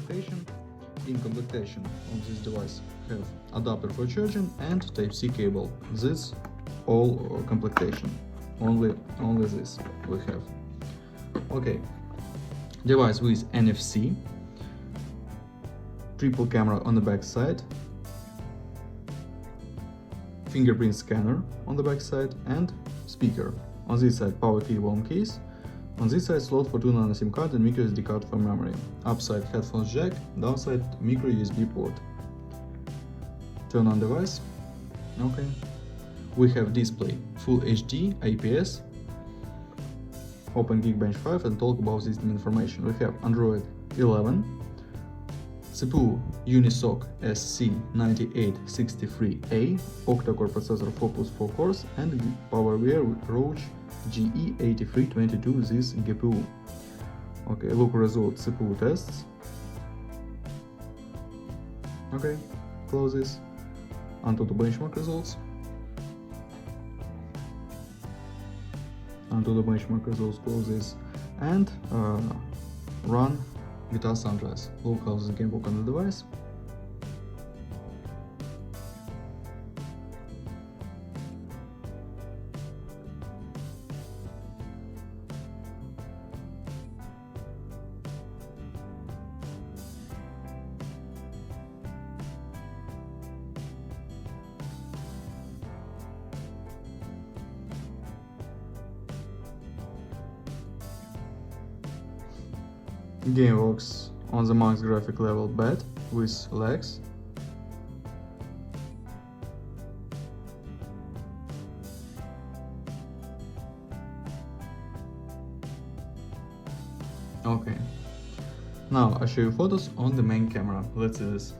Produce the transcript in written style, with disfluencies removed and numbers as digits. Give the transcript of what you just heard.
complementation. In complementation of this device have adapter for charging and Type-C cable. This all complementation. Only this we have. Okay. Device with NFC, triple camera on the back side, fingerprint scanner on the back side, and speaker. On this side power cable and case. On this side slot for 2 nano SIM card and micro SD card for memory. Upside headphones jack, downside micro USB port. Turn on device. Okay. We have display Full HD, IPS. Open Geekbench 5 and talk about system information. We have Android 11, CPU Unisoc SC9863A, octa-core processor Focus 4 cores, and PowerWare Roach GE8322 this GPU. Okay, look results CPU tests. Okay, close this. Onto the benchmark results. Onto the benchmark results, close this, and run Guitar Sunrise. Look how the game works on the device. Game works on the max graphic level bad with lags. Okay. Now I show you photos on the main camera. Let's see this.